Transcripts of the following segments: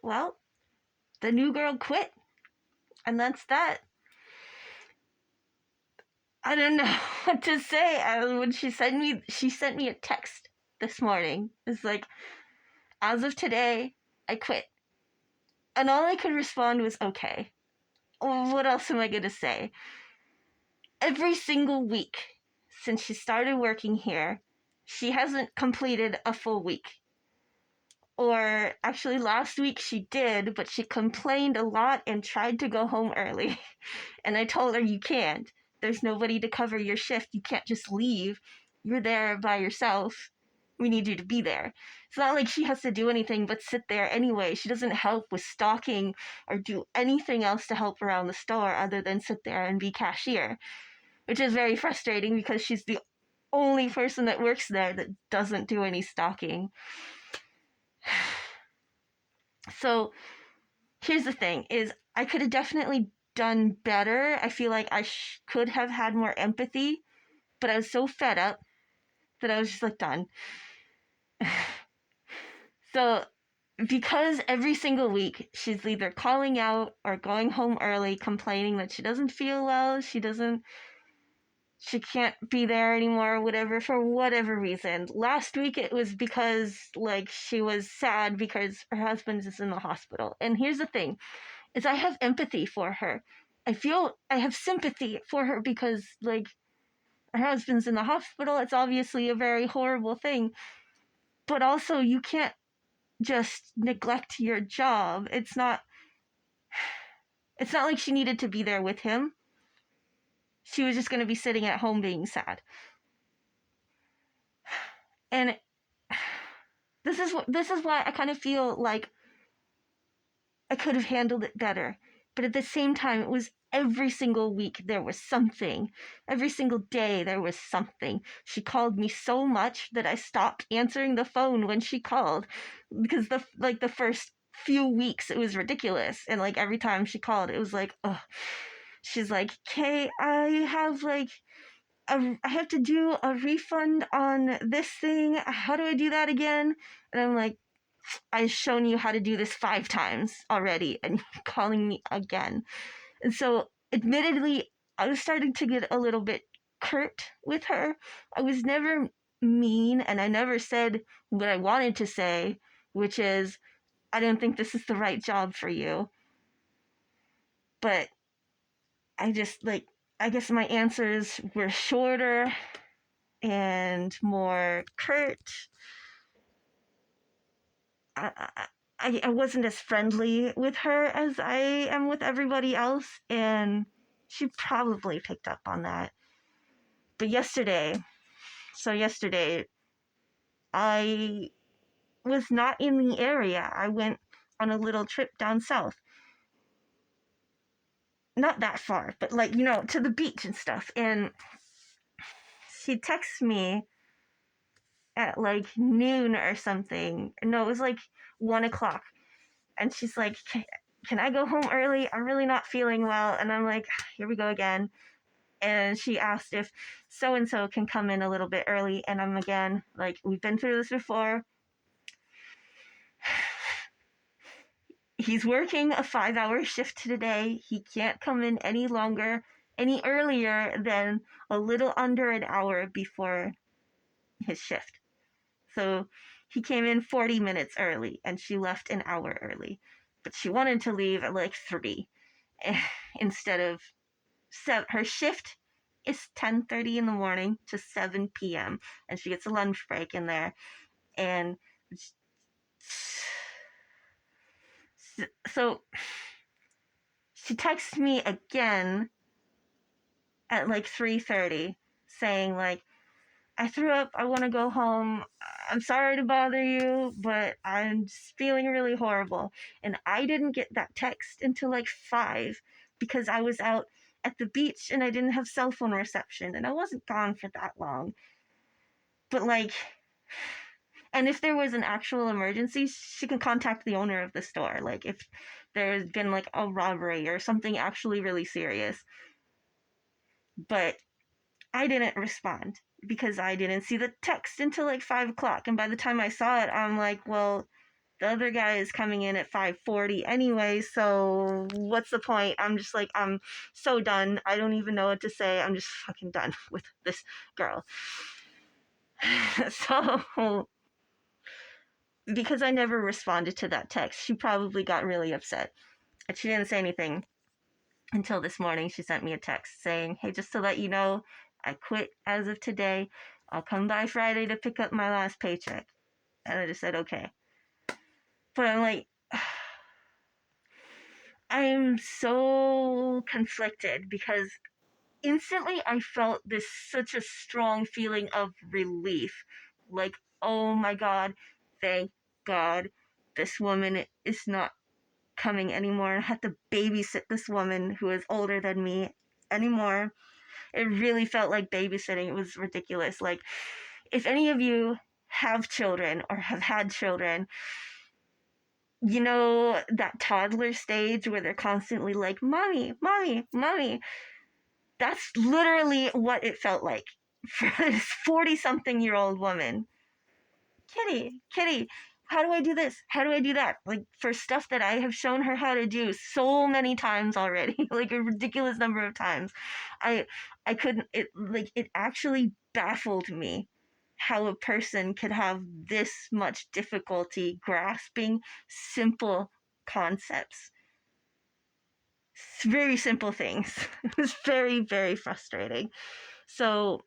well, the new girl quit. And that's that. I don't know what to say. When she sent me a text this morning. It's like, as of today, I quit. And all I could respond was okay. What else am I going to say? Every single week since she started working here, she hasn't completed a full week. Or actually, last week she did, but she complained a lot and tried to go home early. And I told her, you can't. There's nobody to cover your shift. You can't just leave. You're there by yourself. We need you to be there. It's not like she has to do anything but sit there anyway. She doesn't help with stocking or do anything else to help around the store other than sit there and be cashier, which is very frustrating because she's the only person that works there that doesn't do any stocking. So here's the thing, is I could have definitely done better. I feel like I could have had more empathy, but I was so fed up that I was just like, done. So because every single week she's either calling out or going home early complaining that she doesn't feel well, she can't be there anymore, whatever, for whatever reason. Last week it was because like she was sad because her husband is in the hospital. And here's the thing, is I have empathy for her. I feel I have sympathy for her because like her husband's in the hospital. It's obviously a very horrible thing. But also you can't just neglect your job. It's not like she needed to be there with him. She was just going to be sitting at home being sad. And this is why I kind of feel like I could have handled it better. But at the same time, it was every single week there was something. Every single day there was something. She called me so much that I stopped answering the phone when she called, because the first few weeks it was ridiculous, and like every time she called it was like, oh, she's like, "Okay, I have to do a refund on this thing. How do I do that again?" And I'm like, I've shown you how to do this 5 times already, and you're calling me again. And so, admittedly, I was starting to get a little bit curt with her. I was never mean, and I never said what I wanted to say, which is, I don't think this is the right job for you. But I just, like, I guess my answers were shorter and more curt. I wasn't as friendly with her as I am with everybody else, and she probably picked up on that. But yesterday, I was not in the area. I went on a little trip down south. Not that far, but like, to the beach and stuff. And she texts me at like noon or something. No, it was like 1:00. And she's like, can I go home early? I'm really not feeling well. And I'm like, here we go again. And she asked if so-and-so can come in a little bit early. And I'm again like, we've been through this before. He's working a 5-hour shift today. He can't come in any earlier than a little under an hour before his shift. So he came in 40 minutes early, and she left an hour early. But she wanted to leave at like 3 instead of 7. Her shift is 10:30 in the morning to 7 p.m. and she gets a lunch break in there. And so she texts me again at like 3:30 saying like, I threw up, I want to go home, I'm sorry to bother you, but I'm just feeling really horrible. And I didn't get that text until like 5 because I was out at the beach and I didn't have cell phone reception, and I wasn't gone for that long. But like, and if there was an actual emergency, she can contact the owner of the store, like if there's been like a robbery or something actually really serious. But I didn't respond because I didn't see the text until like 5:00. And by the time I saw it, I'm like, well, The other guy is coming in at 5:40 anyway, so what's the point? I'm just like, I'm so done. I don't even know what to say. I'm just fucking done with this girl. So, because I never responded to that text, she probably got really upset. And she didn't say anything until this morning. She sent me a text saying, hey, just to let you know, I quit as of today. I'll come by Friday to pick up my last paycheck. And I just said, okay. But I'm like, I'm so conflicted because instantly I felt this such a strong feeling of relief. Like, oh my God, thank God this woman is not coming anymore. I have to babysit this woman who is older than me anymore. It really felt like babysitting. It was ridiculous. Like, if any of you have children or have had children, you know that toddler stage where they're constantly like, mommy, mommy, mommy. That's literally what it felt like for this 40-something-year-old woman. Kitty, Kitty, how do I do this? How do I do that? Like, for stuff that I have shown her how to do so many times already, like a ridiculous number of times. I I couldn't, it actually baffled me how a person could have this much difficulty grasping simple concepts. Very simple things. It was very, very frustrating. So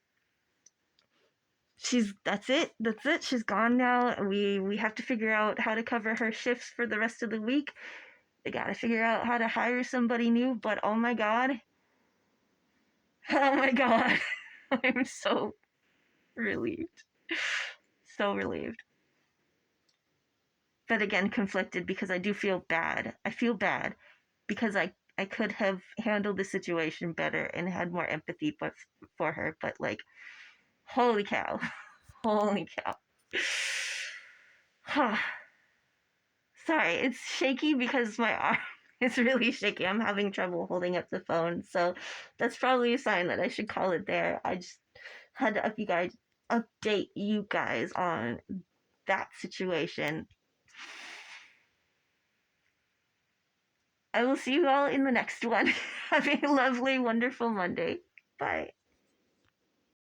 that's it, she's gone now. We have to figure out how to cover her shifts for the rest of the week. They got to figure out how to hire somebody new, but oh my God, oh my God. I'm so relieved, so relieved, but again conflicted because I do feel bad. I feel bad because I could have handled the situation better and had more empathy for her, but like, holy cow. Holy cow. Sorry, it's shaky because my arm is really shaky. I'm having trouble holding up the phone, so that's probably a sign that I should call it there. I just had to update you guys on that situation. I will see you all in the next one. Have a lovely, wonderful Monday. Bye.